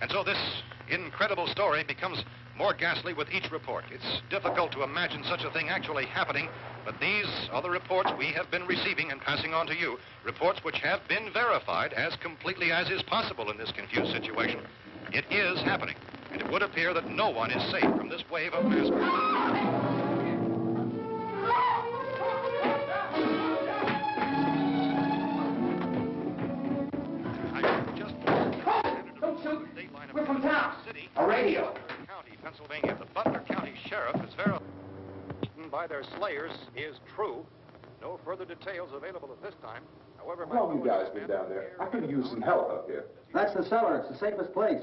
And so this incredible story becomes more ghastly with each report. It's difficult to imagine such a thing actually happening, but these are the reports we have been receiving and passing on to you. Reports which have been verified as completely as is possible in this confused situation. It is happening, and it would appear that no one is safe from this wave of mass murder. We're from town. A radio. County, Pennsylvania. The Butler County Sheriff is verified by their slayers is true. No further details available at this time. However, how long you guys been down there? I could use some help up here. That's the cellar. It's the safest place.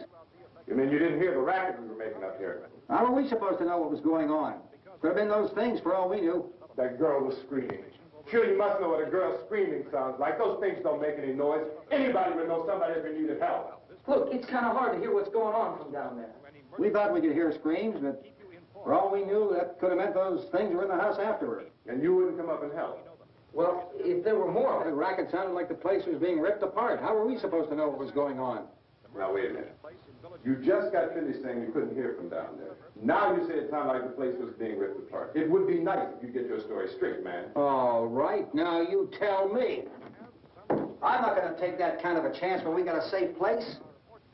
You mean you didn't hear the racket we were making up here? How were we supposed to know what was going on? Could have been those things for all we knew. That girl was screaming. Sure, you must know what a girl screaming sounds like. Those things don't make any noise. Anybody would know somebody ever needed help. Look, it's kind of hard to hear what's going on from down there. We thought we could hear screams, but for all we knew, that could have meant those things were in the house afterward. And you wouldn't come up and help? Well, if there were more... The racket sounded like the place was being ripped apart. How were we supposed to know what was going on? Now, wait a minute. You just got finished saying you couldn't hear from down there. Now you say it sounded like the place was being ripped apart. It would be nice if you get your story straight, man. All right, now you tell me. I'm not going to take that kind of a chance when we got a safe place.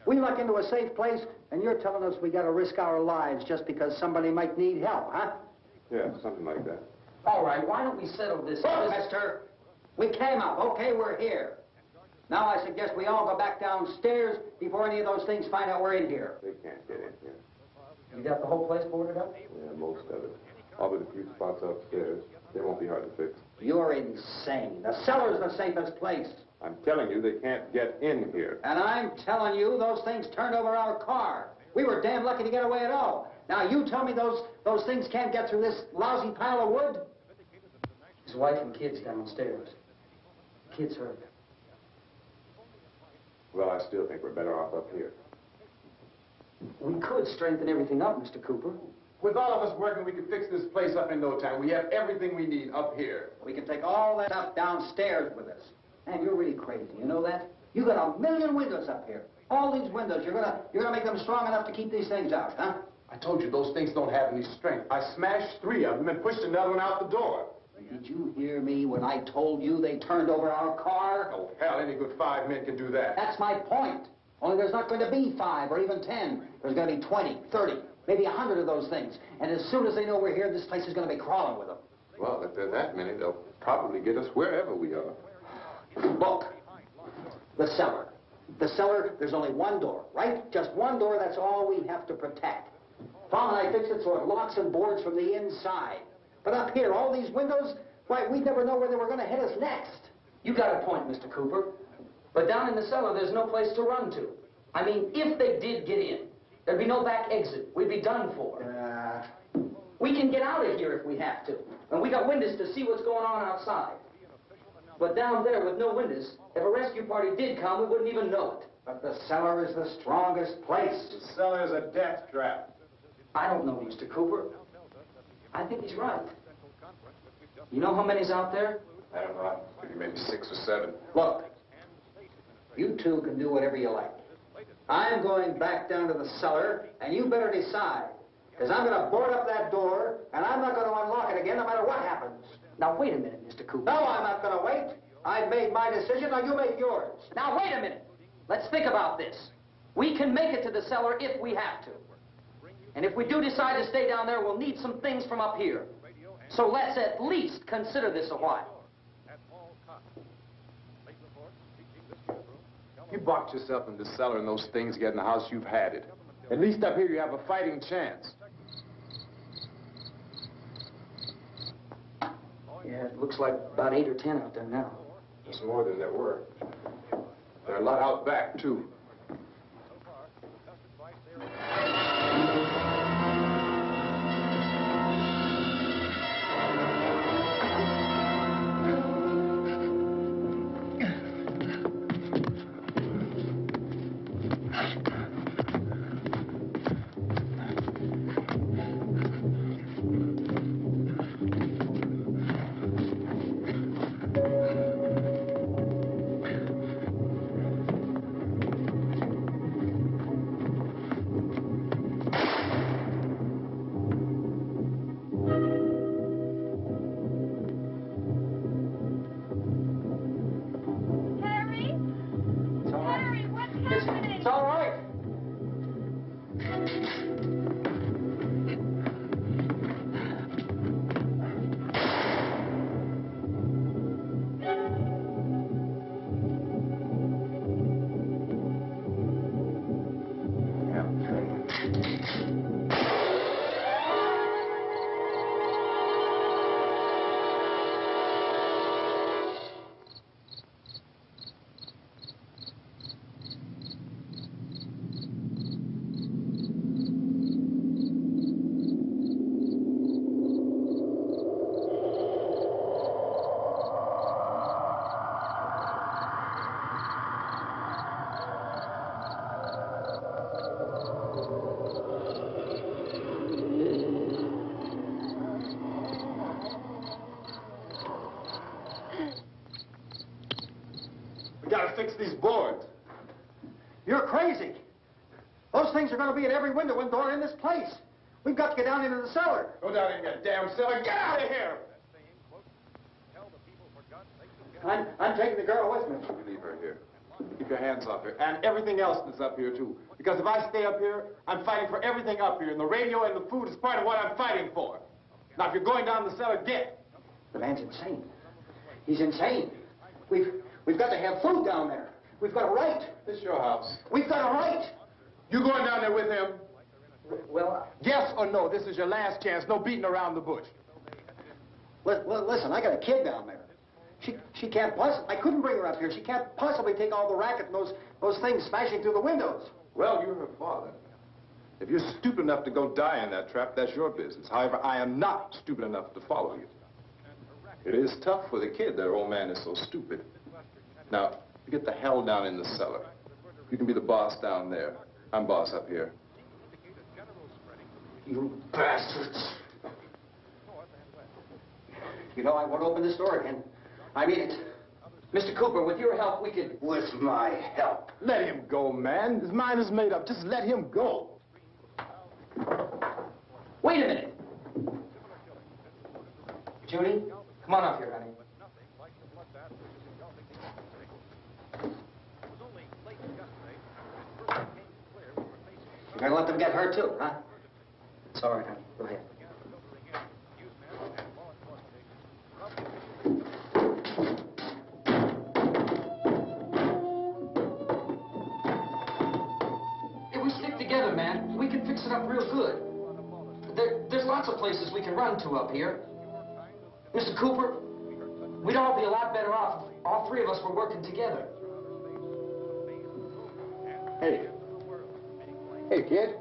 We luck into a safe place, and you're telling us we got to risk our lives just because somebody might need help, huh? Yeah, something like that. All right, why don't we settle this? Look, mister, we came up. Okay, we're here. Now I suggest we all go back downstairs before any of those things find out we're in here. They can't get in here. You got the whole place boarded up? Yeah, most of it. All but a few spots upstairs. They won't be hard to fix. You're insane. The cellar's the safest place. I'm telling you, they can't get in here. And I'm telling you, those things turned over our car. We were damn lucky to get away at all. Now, you tell me those things can't get through this lousy pile of wood? His wife and kids downstairs. Kids hurt. Well, I still think we're better off up here. We could strengthen everything up, Mr. Cooper. With all of us working, we could fix this place up in no time. We have everything we need up here. We can take all that stuff downstairs with us. Man, you're really crazy, you know that? You got 1 million windows up here. All these windows, you're gonna make them strong enough to keep these things out, huh? I told you those things don't have any strength. I smashed 3 of them and pushed another one out the door. Did you hear me when I told you they turned over our car? Oh, hell, any good 5 men can do that. That's my point. Only there's not going to be 5 or even 10. There's going to be 20, 30, maybe 100 of those things. And as soon as they know we're here, this place is going to be crawling with them. Well, if there are that many, they'll probably get us wherever we are. Look, the cellar. The cellar, there's only one door, right? Just one door, that's all we have to protect. Tom and I fixed it so it locks and boards from the inside. But up here, all these windows, why, we'd never know where they were going to hit us next. You got a point, Mr. Cooper. But down in the cellar, there's no place to run to. I mean, if they did get in, there'd be no back exit. We'd be done for. We can get out of here if we have to. And we got windows to see what's going on outside. But down there with no windows, if a rescue party did come, we wouldn't even know it. But the cellar is the strongest place. The cellar is a death trap. I don't know, Mr. Cooper. I think he's right. You know how many's out there? I don't know. Maybe 6 or 7. Look, you two can do whatever you like. I'm going back down to the cellar, and you better decide. Because I'm going to board up that door, and I'm not going to unlock it again no matter what happens. Now, wait a minute, Mr. Cooper. No, I'm not going to wait. I've made my decision, now you make yours. Now, wait a minute. Let's think about this. We can make it to the cellar if we have to. And if we do decide to stay down there, we'll need some things from up here. So let's at least consider this a while. You boxed yourself in the cellar and those things get in the house, you've had it. At least up here you have a fighting chance. Yeah, it looks like about 8 or 10 out there now. There's more than there were. There are a lot out back, too. gotta fix these boards. You're crazy. Those things are going to be at every window and door in this place. We've got to get down into the cellar. Go down in that damn cellar. Get out of here! I'm taking the girl with me. You leave her here. Keep your hands off her. And everything else that's up here, too. Because if I stay up here, I'm fighting for everything up here. And the radio and the food is part of what I'm fighting for. Now, if you're going down the cellar, get. The man's insane. He's insane. We've got to have food down there. We've got a right. This is your house. We've got a right. You going down there with him? Well, Yes or no? This is your last chance. No beating around the bush. listen, I got a kid down there. She can't possibly, I couldn't bring her up here. She can't possibly take all the racket and those things smashing through the windows. Well, you're her father. If you're stupid enough to go die in that trap, that's your business. However, I am not stupid enough to follow you. It is tough for the kid that old man is so stupid. Now, you get the hell down in the cellar. You can be the boss down there. I'm boss up here. You bastards. You know, I won't open this door again. I mean it. Mr. Cooper, with your help, we could... With my help. Let him go, man. His mind is made up. Just let him go. Wait a minute. Judy, come on up here, honey. You're gonna let them get hurt too, huh? It's all right, honey. Go ahead. If we stick together, man, we can fix it up real good. There's lots of places we can run to up here. Mr. Cooper, we'd all be a lot better off. All three of us were working together. Hey. Hey, kid.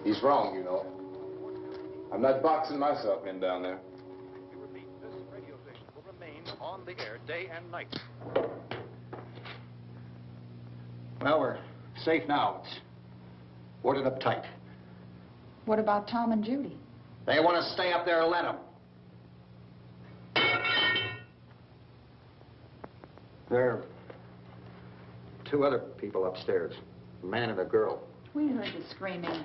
He's wrong, you know. I'm not boxing myself in down there. This radio station will remain on the air day and night. Well, we're safe now. It's boarded up tight. What about Tom and Judy? They want to stay up there, let them. There are two other people upstairs, a man and a girl. We heard the screaming.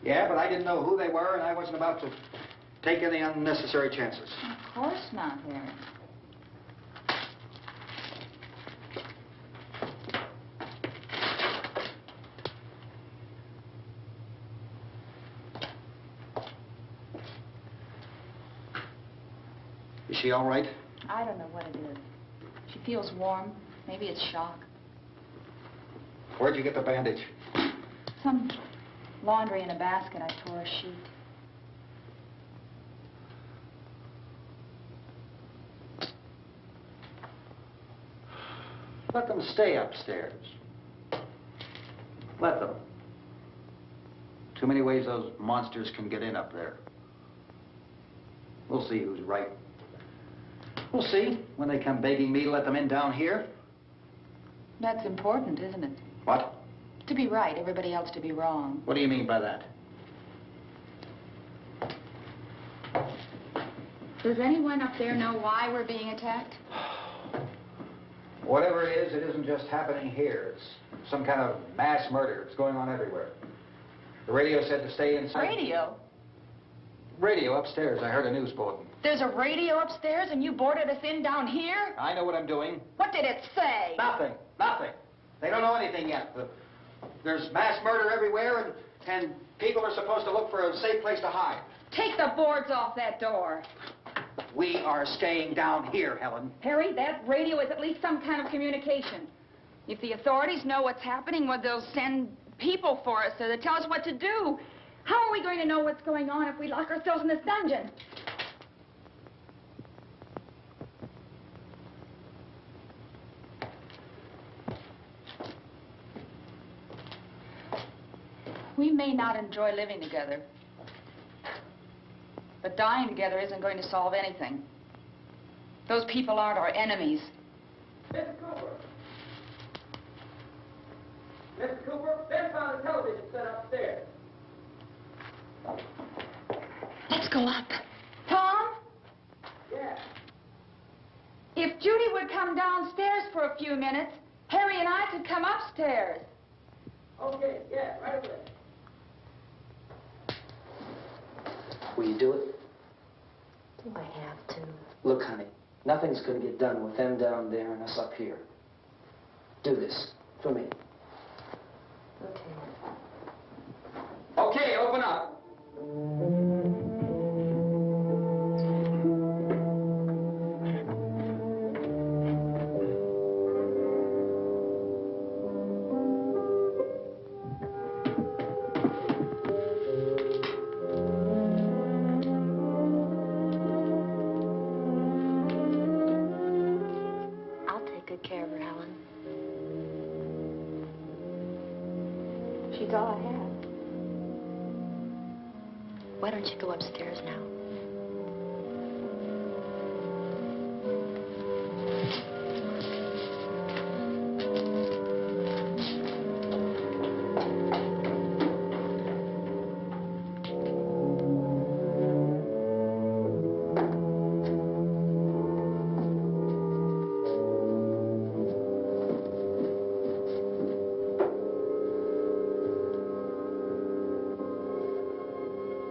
Yeah, but I didn't know who they were, and I wasn't about to take any unnecessary chances. Of course not, Harry. Is she all right? I don't know what it is. She feels warm. Maybe it's shock. Where'd you get the bandage? Some laundry in a basket. I tore a sheet. Let them stay upstairs. Let them. Too many ways those monsters can get in up there. We'll see who's right. We'll see when they come begging me to let them in down here. That's important, isn't it? What? To be right, everybody else to be wrong. What do you mean by that? Does anyone up there know why we're being attacked? Whatever it is, it isn't just happening here. It's some kind of mass murder. It's going on everywhere. The radio said to stay inside. Radio? Radio upstairs. I heard a news bulletin. There's a radio upstairs and you boarded us in down here? I know what I'm doing. What did it say? Nothing. Nothing. They don't know anything yet. There's mass murder everywhere, and people are supposed to look for a safe place to hide. Take the boards off that door. We are staying down here, Helen. Harry, that radio is at least some kind of communication. If the authorities know what's happening, well, they'll send people for us to tell us what to do. How are we going to know what's going on if we lock ourselves in this dungeon? We may not enjoy living together, but dying together isn't going to solve anything. Those people aren't our enemies. Mr. Cooper! Mr. Cooper, Ben found a television set upstairs. go up. Tom? Yeah. If Judy would come downstairs for a few minutes, Harry and I could come upstairs. Okay, yeah, right away. Will you do it? Do I have to? Look, honey, nothing's going to get done with them down there and us up here. Do this for me. Okay. Okay, open up. I'll take good care of her, Helen. She's all I have. Why don't you go upstairs now?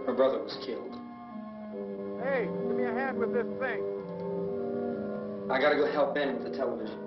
Her brother was killed. Hey, give me a hand with this thing. I gotta go help Ben with the television.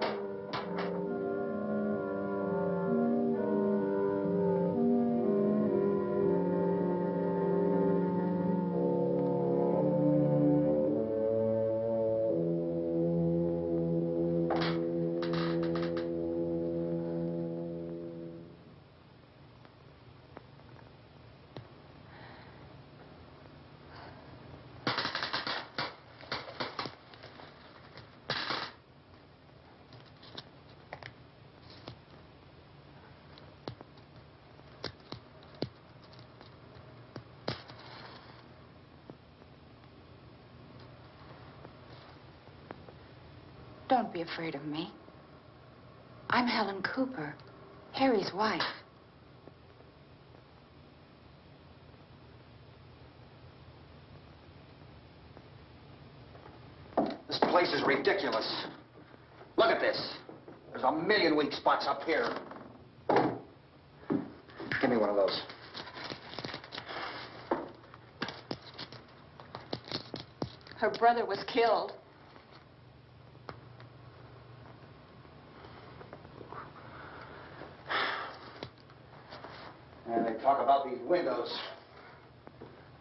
Don't be afraid of me. I'm Helen Cooper, Harry's wife. This place is ridiculous. Look at this. There's a million weak spots up here. Give me one of those. Her brother was killed. And they talk about these windows.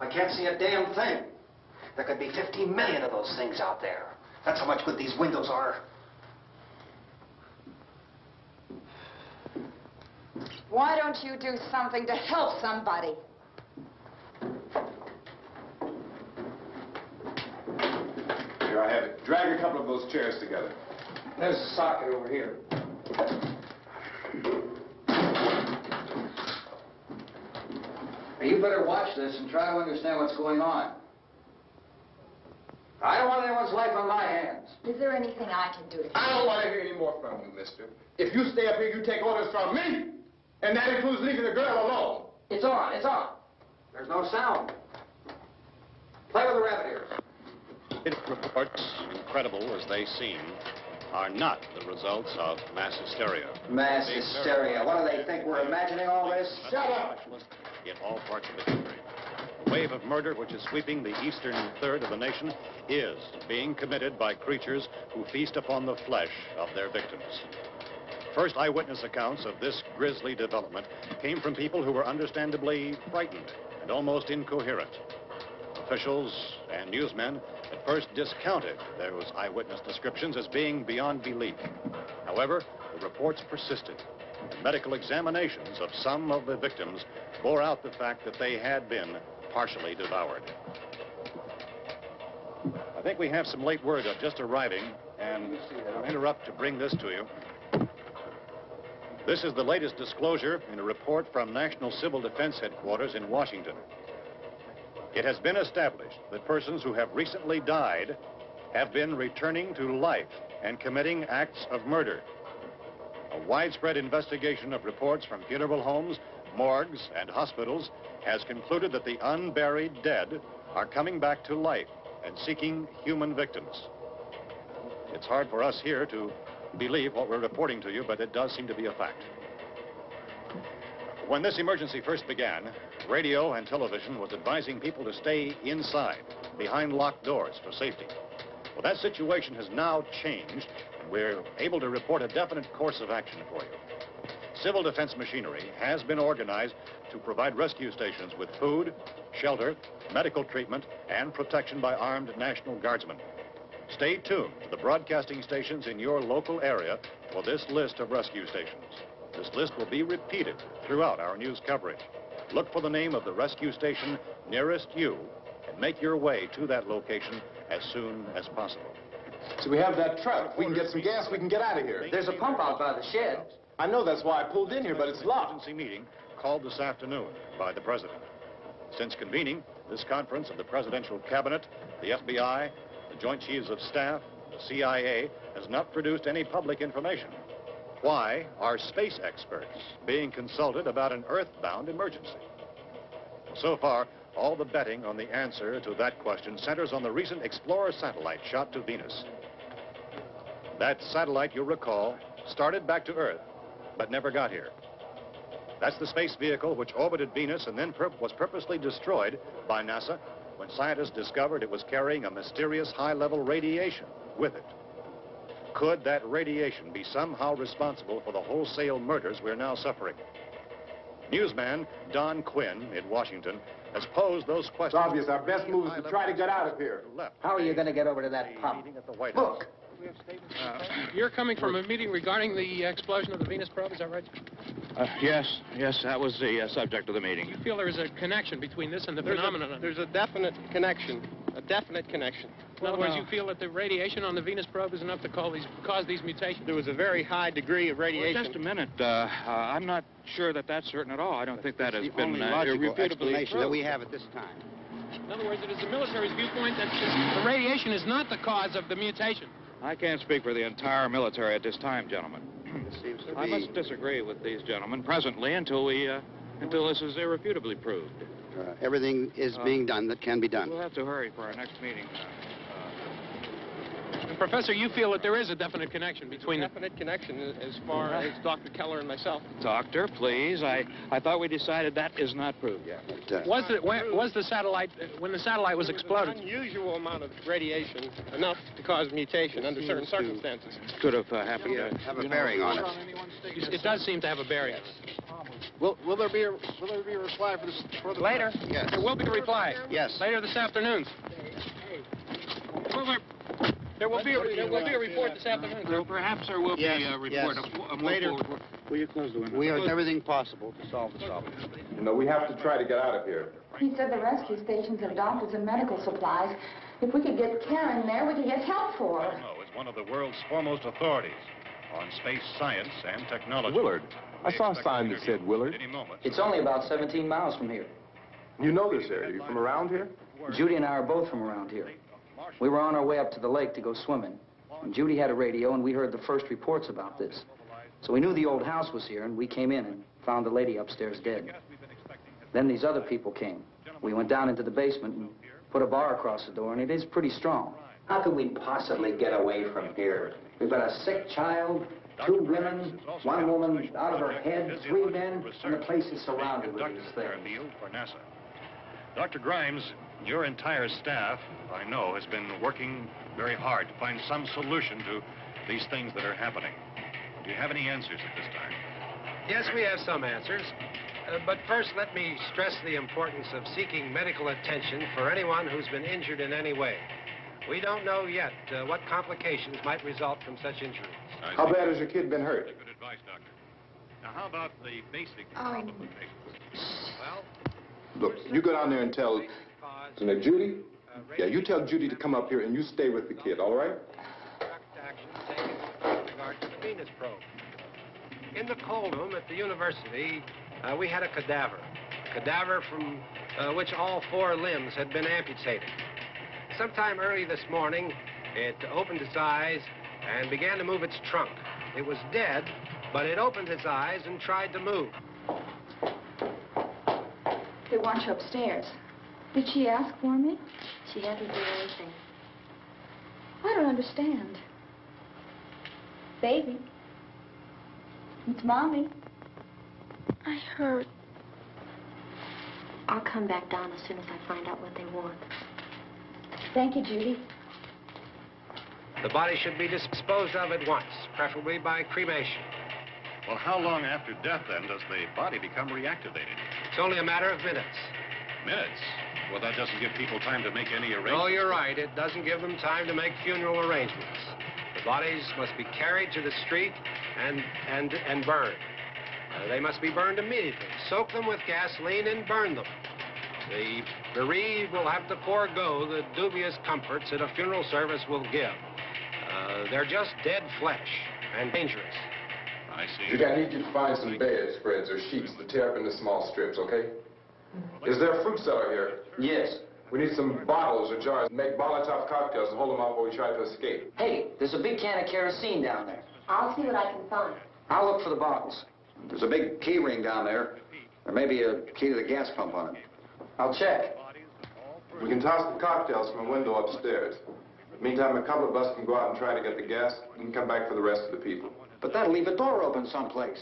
I can't see a damn thing. There could be 15 million of those things out there. That's how much good these windows are. Why don't you do something to help somebody? Here, I have it. Drag a couple of those chairs together. There's a socket over here. You better watch this and try to understand what's going on. I don't want anyone's life on my hands. Is there anything I can do to I don't want to hear any more from you, mister. If you stay up here, you take orders from me. And that includes leaving the girl alone. It's on, it's on. There's no sound. Play with the rabbit ears. Reports, incredible as they seem, are not the results of mass hysteria. Mass hysteria. What do they think? We're imagining all this? Shut up! In all parts of the country. The wave of murder which is sweeping the eastern third of the nation is being committed by creatures who feast upon the flesh of their victims. First eyewitness accounts of this grisly development came from people who were understandably frightened and almost incoherent. Officials and newsmen at first discounted those eyewitness descriptions as being beyond belief. However, the reports persisted, and medical examinations of some of the victims bore out the fact that they had been partially devoured. I think we have some late word just arriving, and I'll interrupt to bring this to you. This is the latest disclosure in a report from National Civil Defense Headquarters in Washington. It has been established that persons who have recently died have been returning to life and committing acts of murder. A widespread investigation of reports from funeral homes, morgues, and hospitals has concluded that the unburied dead are coming back to life and seeking human victims. It's hard for us here to believe what we're reporting to you, but it does seem to be a fact. When this emergency first began, radio and television was advising people to stay inside, behind locked doors for safety. Well, that situation has now changed, and we're able to report a definite course of action for you. Civil defense machinery has been organized to provide rescue stations with food, shelter, medical treatment, and protection by armed National Guardsmen. Stay tuned to the broadcasting stations in your local area for this list of rescue stations. This list will be repeated throughout our news coverage. Look for the name of the rescue station nearest you and make your way to that location as soon as possible. So we have that truck. If we can get some gas, we can get out of here. There's a pump out by the shed. I know, that's why I pulled in here, but it's locked. Emergency meeting called this afternoon by the President. Since convening this conference of the Presidential Cabinet, the FBI, the Joint Chiefs of Staff, the CIA has not produced any public information. Why are space experts being consulted about an Earth-bound emergency? So far, all the betting on the answer to that question centers on the recent Explorer satellite shot to Venus. That satellite, you'll recall, started back to Earth, but never got here. That's the space vehicle which orbited Venus and then was purposely destroyed by NASA when scientists discovered it was carrying a mysterious high-level radiation with it. Could that radiation be somehow responsible for the wholesale murders we're now suffering? Newsman Don Quinn in Washington has posed those questions. It's obvious our best move is to try to get out of here. How are you going to get over to that pump? Look. You're coming from a meeting regarding the explosion of the Venus probe, is that right? Yes, that was the subject of the meeting. You feel there is a connection between this and the phenomenon? There's a definite connection. In other words, you feel that the radiation on the Venus probe is enough to cause these mutations? There was a very high degree of radiation. Well, just a minute. I'm not sure that that's certain at all. I don't think that has been irrefutably explanation that we have at this time. In other words, it is the military's viewpoint that the radiation is not the cause of the mutation. I can't speak for the entire military at this time, gentlemen. I must disagree with these gentlemen presently until this is irrefutably proved. Everything is being done that can be done. We'll have to hurry for our next meeting. And Professor, you feel that there is a definite connection between a definite connection as far as Dr. Keller and myself. Doctor, please. I thought we decided that is not proved yet. Was the satellite, when the satellite was exploded? An unusual amount of radiation, enough to cause mutation under certain circumstances. Could have happened. Have a bearing on it. It does seem to have a bearing. Will there be a reply for the later? Yes. There will be a reply. Yes. Later this afternoon. There will be a report this afternoon. Perhaps there will be a report. Yes. Later. Will you close the window? We are everything possible to solve the problem. You know, we have to try to get out of here. He said the rescue stations have doctors and medical supplies. If we could get care in there, we could get help for her. No, is one of the world's foremost authorities on space science and technology. Willard. I saw a sign that said Willard. Any moment. It's only about 17 miles from here. You know this area. You from around here? Judy and I are both from around here. We were on our way up to the lake to go swimming. And Judy had a radio, and we heard the first reports about this. So we knew the old house was here, and we came in and found the lady upstairs dead. Then these other people came. We went down into the basement and put a bar across the door, and it is pretty strong. How could we possibly get away from here? We've got a sick child, 2 women, 1 woman out of her head, 3 men, and the place is surrounded with these things. For NASA. Dr. Grimes, your entire staff, I know, has been working very hard to find some solution to these things that are happening. Do you have any answers at this time? Yes, we have some answers. But first, let me stress the importance of seeking medical attention for anyone who's been injured in any way. We don't know yet what complications might result from such injuries. How bad has your kid been hurt? Good advice, Doctor. Now, how about the basic complications? Well, Look, you go down there and tell... Isn't it Judy? Yeah, you tell Judy to come up here and you stay with the kid, all right? Direct action taken with regard to the Venus probe. In the cold room at the university, we had a cadaver from which all 4 limbs had been amputated. Sometime early this morning, it opened its eyes and began to move its trunk. It was dead, but it opened its eyes and tried to move. They want you upstairs. Did she ask for me? She hadn't done anything. I don't understand. Baby. It's Mommy. I hurt. I'll come back down as soon as I find out what they want. Thank you, Judy. The body should be disposed of at once, preferably by cremation. Well, how long after death, then, does the body become reactivated? It's only a matter of minutes. Minutes? Well, that doesn't give people time to make any arrangements. No, you're right. It doesn't give them time to make funeral arrangements. The bodies must be carried to the street and burned. They must be burned immediately. Soak them with gasoline and burn them. The bereaved will have to forego the dubious comforts that a funeral service will give. They're just dead flesh and dangerous. I see. Judy, I need you to find some bedspreads or sheets to tear up into small strips, okay? Is there a fruit cellar here? Yes. We need some bottles or jars. Make Molotov cocktails and hold them out while we try to escape. Hey, there's a big can of kerosene down there. I'll see what I can find. I'll look for the bottles. There's a big key ring down there. There may be a key to the gas pump on it. I'll check. We can toss the cocktails from a window upstairs. Meantime, a couple of us can go out and try to get the gas. We can come back for the rest of the people. But that'll leave a door open someplace.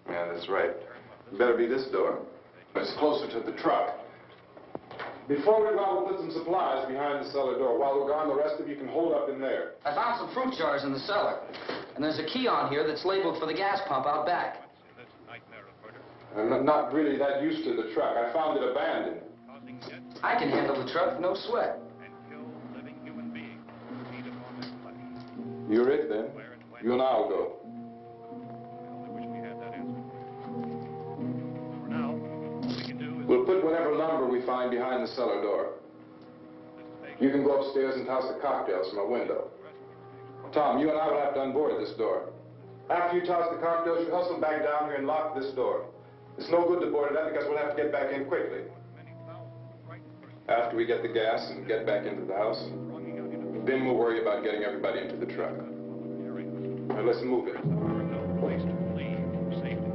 Yeah, that's right. It better be this door. It's closer to the truck. Before we go out, we'll put some supplies behind the cellar door. While we're gone, the rest of you can hold up in there. I found some fruit jars in the cellar. And there's a key on here that's labeled for the gas pump out back. I'm not really that used to the truck. I found it abandoned. I can handle the truck, no sweat. You're it, then. You and I'll go. We'll put whatever lumber we find behind the cellar door. You can go upstairs and toss the cocktails from a window. Tom, you and I will have to unboard this door. After you toss the cocktails, you hustle back down here and lock this door. It's no good to board it up because we'll have to get back in quickly. After we get the gas and get back into the house, then we'll worry about getting everybody into the truck. Now, let's move it. Place to leave safely,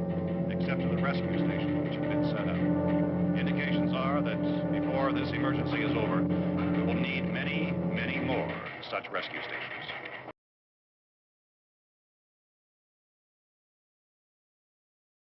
except to the rescue station, which have been set up. Indications are that before this emergency is over, we will need many, many more such rescue stations.